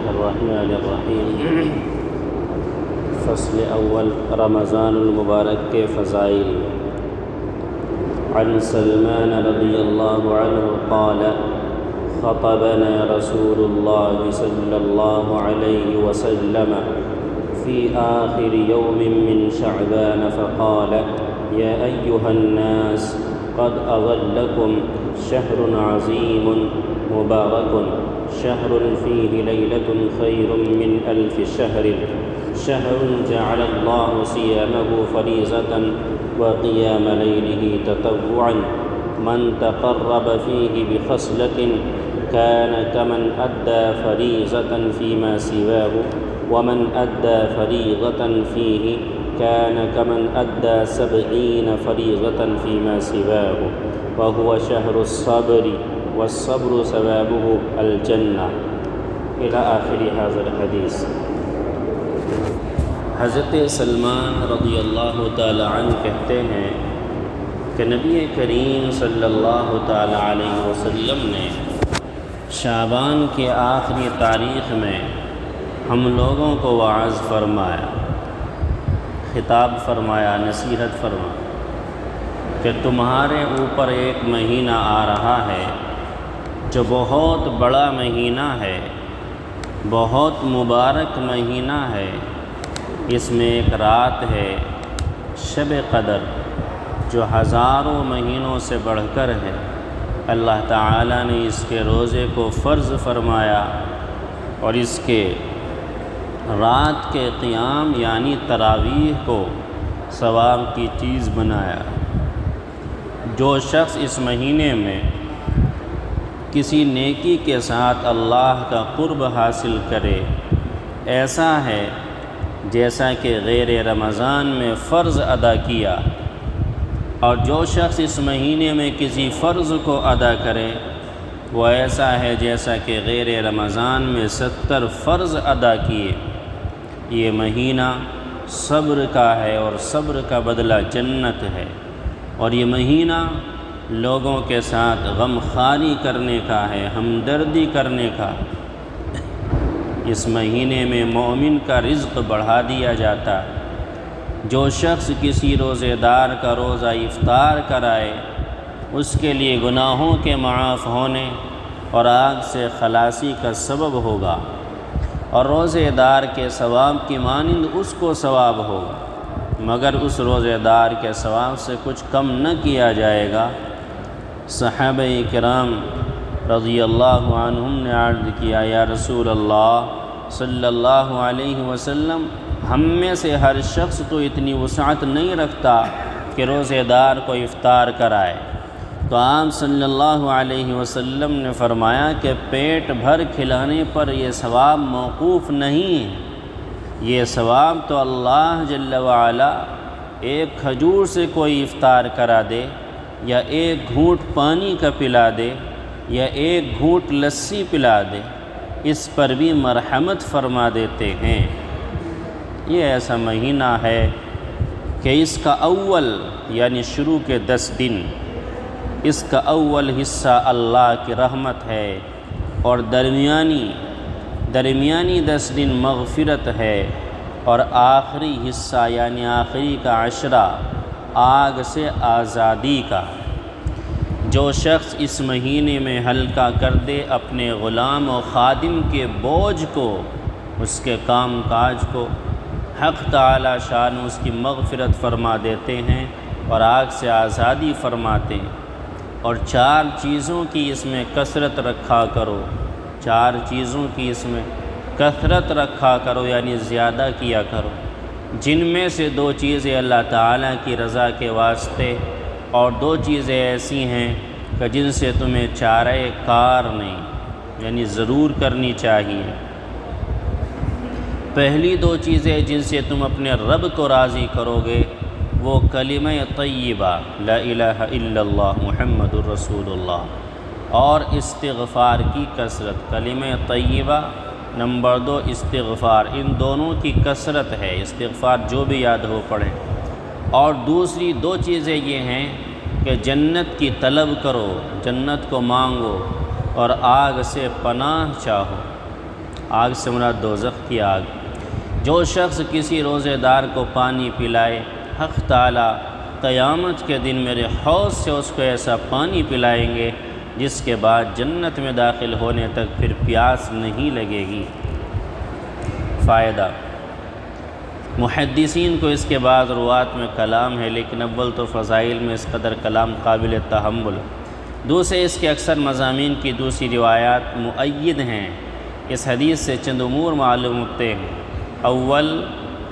الرحمن الرحیم۔ فصل اول، رمضان المبارک کے فضائل۔ عن سلمان رضی اللہ عنہ قال خطبنا رسول اللہ صلی اللہ علیہ وسلم في آخر يوم من شعبان فقال يا أيها الناس قد أظلكم شهر عظيم مبارك شهر فيه ليلة خير من 1000 شهر شهر جعل الله صيامه فريضة وقيام ليله تطوعا من تقرب فيه بخصلة كان كمن أدى فريضة فيما سواه ومن أدى فريضة فيه كان كمن أدى 70 فريضة فيما سواه وهو شهر الصبر والصبر ثوابه الجنة إلى آخر هذا الحديث۔ حضرت سلمان رضی اللہ تعالی عنہ کہتے ہیں کہ نبی کریم صلی اللہ تعالی علیہ وسلم نے شعبان کے آخری تاریخ میں ہم لوگوں کو وعظ فرمایا، خطاب فرمایا، نصیحت فرمایا کہ تمہارے اوپر ایک مہینہ آ رہا ہے جو بہت بڑا مہینہ ہے، بہت مبارک مہینہ ہے۔ اس میں ایک رات ہے شب قدر جو ہزاروں مہینوں سے بڑھ کر ہے۔ اللہ تعالیٰ نے اس کے روزے کو فرض فرمایا اور اس کے رات کے قیام یعنی تراویح کو ثواب کی چیز بنایا۔ جو شخص اس مہینے میں کسی نیکی کے ساتھ اللہ کا قرب حاصل کرے، ایسا ہے جیسا کہ غیر رمضان میں فرض ادا کیا، اور جو شخص اس مہینے میں کسی فرض کو ادا کرے وہ ایسا ہے جیسا کہ غیر رمضان میں 70 فرض ادا کیے۔ یہ مہینہ صبر کا ہے اور صبر کا بدلہ جنت ہے، اور یہ مہینہ لوگوں کے ساتھ غم خواری کرنے کا ہے، ہمدردی کرنے کا۔ اس مہینے میں مومن کا رزق بڑھا دیا جاتا۔ جو شخص کسی روزے دار کا روزہ افطار کرائے اس کے لیے گناہوں کے معاف ہونے اور آگ سے خلاصی کا سبب ہوگا، اور روزے دار کے ثواب کی مانند اس کو ثواب ہوگا، مگر اس روزے دار کے ثواب سے کچھ کم نہ کیا جائے گا۔ صحابہ کرام رضی اللہ عنہم نے عرض کیا، یا رسول اللہ صلی اللہ علیہ وسلم، ہم میں سے ہر شخص تو اتنی وسعت نہیں رکھتا کہ روزے دار کو افطار کرائے۔ تو آپ صلی اللہ علیہ وسلم نے فرمایا کہ پیٹ بھر کھلانے پر یہ ثواب موقوف نہیں ہے، یہ ثواب تو اللہ جل وعلا ایک کھجور سے کوئی افطار کرا دے، یا ایک گھونٹ پانی کا پلا دے، یا ایک گھونٹ لسی پلا دے، اس پر بھی مرحمت فرما دیتے ہیں۔ یہ ایسا مہینہ ہے کہ اس کا اول یعنی شروع کے 10 دن، اس کا اول حصہ اللہ کی رحمت ہے، اور درمیانی 10 دن مغفرت ہے، اور آخری حصہ یعنی آخری کا عشرہ آگ سے آزادی کا۔ جو شخص اس مہینے میں ہلکا کر دے اپنے غلام و خادم کے بوجھ کو، اس کے کام کاج کو، حق تعالی شان اس کی مغفرت فرما دیتے ہیں اور آگ سے آزادی فرماتے ہیں۔ اور 4 چیزوں کی اس میں کثرت رکھا کرو، 4 چیزوں کی اس میں کثرت رکھا کرو یعنی زیادہ کیا کرو، جن میں سے 2 چیزیں اللہ تعالیٰ کی رضا کے واسطے، اور 2 چیزیں ایسی ہیں کہ جن سے تمہیں چارہ کار نہیں، یعنی ضرور کرنی چاہیے۔ پہلی 2 چیزیں جن سے تم اپنے رب کو راضی کرو گے وہ کلمہ طیبہ لا الہ الا اللہ محمد الرسول اللہ، اور استغفار کی کثرت۔ کلمہ طیبہ، نمبر 2 استغفار، ان دونوں کی کثرت ہے، استغفار جو بھی یاد ہو پڑھیں۔ اور دوسری 2 چیزیں یہ ہیں کہ جنت کی طلب کرو، جنت کو مانگو، اور آگ سے پناہ چاہو۔ آگ سے مراد دوزخ کی آگ۔ جو شخص کسی روزے دار کو پانی پلائے، حق تعالیٰ قیامت کے دن میرے حوض سے اس کو ایسا پانی پلائیں گے جس کے بعد جنت میں داخل ہونے تک پھر پیاس نہیں لگے گی۔ فائدہ: محدثین کو اس کے بعد روات میں کلام ہے، لیکن اول تو فضائل میں اس قدر کلام قابل تحمل۔ دوسرے، اس کے اکثر مضامین کی دوسری روایات مؤید ہیں۔ اس حدیث سے چند امور معلوم ہوتے ہیں۔ اول،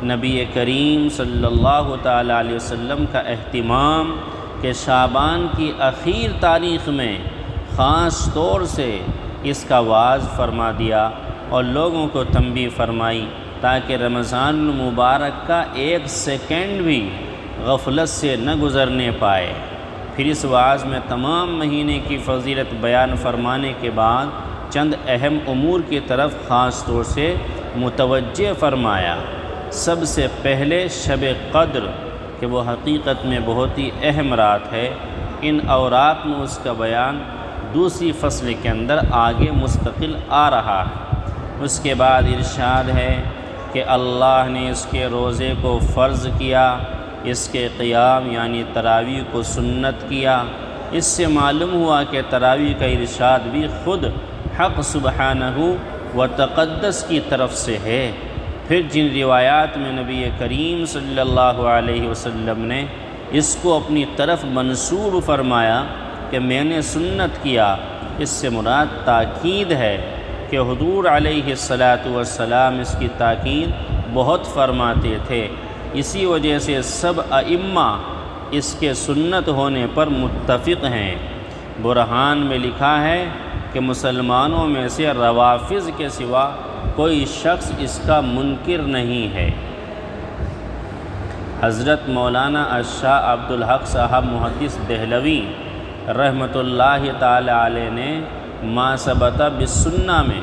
نبی کریم صلی اللہ تعالیٰ علیہ وسلم کا اہتمام کہ شعبان کی اخیر تاریخ میں خاص طور سے اس کا وعظ فرما دیا اور لوگوں کو تنبیہ فرمائی تاکہ رمضان المبارک کا ایک سیکنڈ بھی غفلت سے نہ گزرنے پائے۔ پھر اس وعظ میں تمام مہینے کی فضیلت بیان فرمانے کے بعد چند اہم امور کی طرف خاص طور سے متوجہ فرمایا۔ سب سے پہلے شب قدر کہ وہ حقیقت میں بہت ہی اہم رات ہے۔ ان اوراق میں اس کا بیان دوسری فصل کے اندر آگے مستقل آ رہا ہے۔ اس کے بعد ارشاد ہے کہ اللہ نے اس کے روزے کو فرض کیا، اس کے قیام یعنی تراویح کو سنت کیا۔ اس سے معلوم ہوا کہ تراویح کا ارشاد بھی خود حق سبحانہ و تقدس کی طرف سے ہے۔ پھر جن روایات میں نبی کریم صلی اللہ علیہ وسلم نے اس کو اپنی طرف منسوب فرمایا کہ میں نے سنت کیا، اس سے مراد تاکید ہے کہ حضور علیہ السلام اس کی تاکید بہت فرماتے تھے۔ اسی وجہ سے سب ائمہ اس کے سنت ہونے پر متفق ہیں۔ برہان میں لکھا ہے کہ مسلمانوں میں سے روافض کے سوا کوئی شخص اس کا منکر نہیں ہے۔ حضرت مولانا الشاہ عبدالحق صاحب محدث دہلوی رحمۃ اللہ تعالی علیہ نے ما ثبت بالسنہ میں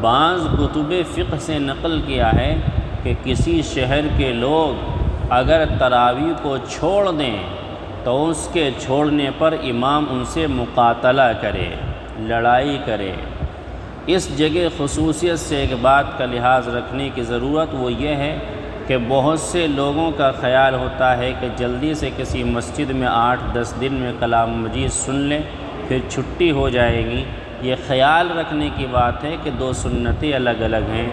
بعض کتب فقہ سے نقل کیا ہے کہ کسی شہر کے لوگ اگر تراویح کو چھوڑ دیں تو اس کے چھوڑنے پر امام ان سے مقاتلہ کرے، لڑائی کرے۔ اس جگہ خصوصیت سے ایک بات کا لحاظ رکھنے کی ضرورت وہ یہ ہے کہ بہت سے لوگوں کا خیال ہوتا ہے کہ جلدی سے کسی مسجد میں 8-10 دن میں کلام مجید سن لیں پھر چھٹی ہو جائے گی۔ یہ خیال رکھنے کی بات ہے کہ دو سنتیں الگ الگ ہیں۔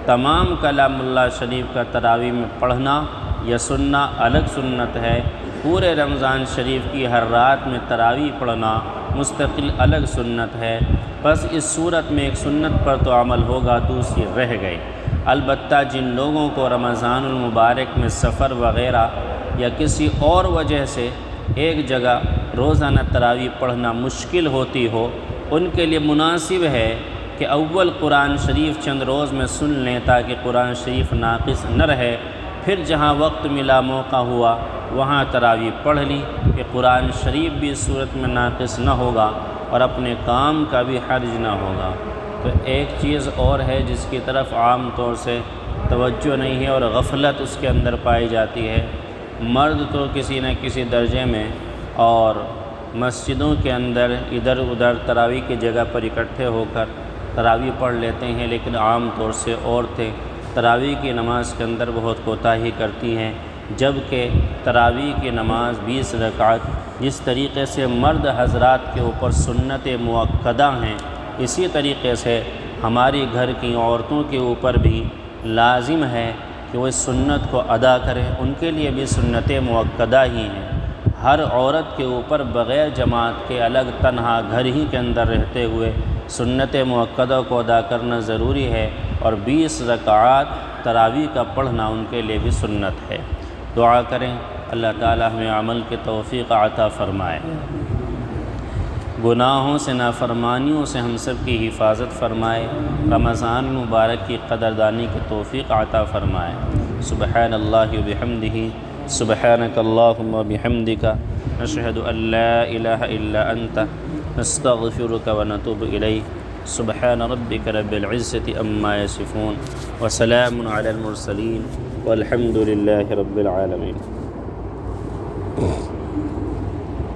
تمام کلام اللہ شریف کا تراویح میں پڑھنا یا سننا الگ سنت ہے۔ پورے رمضان شریف کی ہر رات میں تراویح پڑھنا مستقل الگ سنت ہے۔ بس اس صورت میں ایک سنت پر تو عمل ہوگا، دوسری رہ گئی۔ البتہ جن لوگوں کو رمضان المبارک میں سفر وغیرہ یا کسی اور وجہ سے ایک جگہ روزانہ تراویح پڑھنا مشکل ہوتی ہو، ان کے لیے مناسب ہے کہ اول قرآن شریف چند روز میں سن لیں تاکہ قرآن شریف ناقص نہ رہے، پھر جہاں وقت ملا، موقع ہوا، وہاں تراویح پڑھ لی کہ قرآن شریف بھی اس صورت میں ناقص نہ ہوگا اور اپنے کام کا بھی حرج نہ ہوگا۔ تو ایک چیز اور ہے جس کی طرف عام طور سے توجہ نہیں ہے اور غفلت اس کے اندر پائی جاتی ہے۔ مرد تو کسی نہ کسی درجے میں اور مسجدوں کے اندر ادھر ادھر تراویح کی جگہ پر اکٹھے ہو کر تراویح پڑھ لیتے ہیں، لیکن عام طور سے عورتیں تراویح کی نماز کے اندر بہت کوتاہی کرتی ہیں، جبکہ تراویح کی نماز 20 رکعت جس طریقے سے مرد حضرات کے اوپر سنت مؤکدہ ہیں، اسی طریقے سے ہماری گھر کی عورتوں کے اوپر بھی لازم ہے کہ وہ اس سنت کو ادا کریں۔ ان کے لیے بھی سنت مؤکدہ ہی ہیں۔ ہر عورت کے اوپر بغیر جماعت کے الگ تنہا گھر ہی کے اندر رہتے ہوئے سنت مؤکدہ کو ادا کرنا ضروری ہے، اور 20 رکعات تراویح کا پڑھنا ان کے لیے بھی سنت ہے۔ دعا کریں اللہ تعالیٰ ہمیں عمل کی توفیق عطا فرمائے، گناہوں سے نافرمانیوں سے ہم سب کی حفاظت فرمائے، رمضان مبارک کی قدردانی کی توفیق عطا فرمائے۔ سبحان اللہ وبحمدہ، سبحانک اللہم وبحمدک، نشہد ان لا الہ الا انت، نستغفرک ونتوب الیک۔ سبحان ربک رب العزة عما یصفون، وسلام علی المرسلین، والحمد للہ رب العالمین۔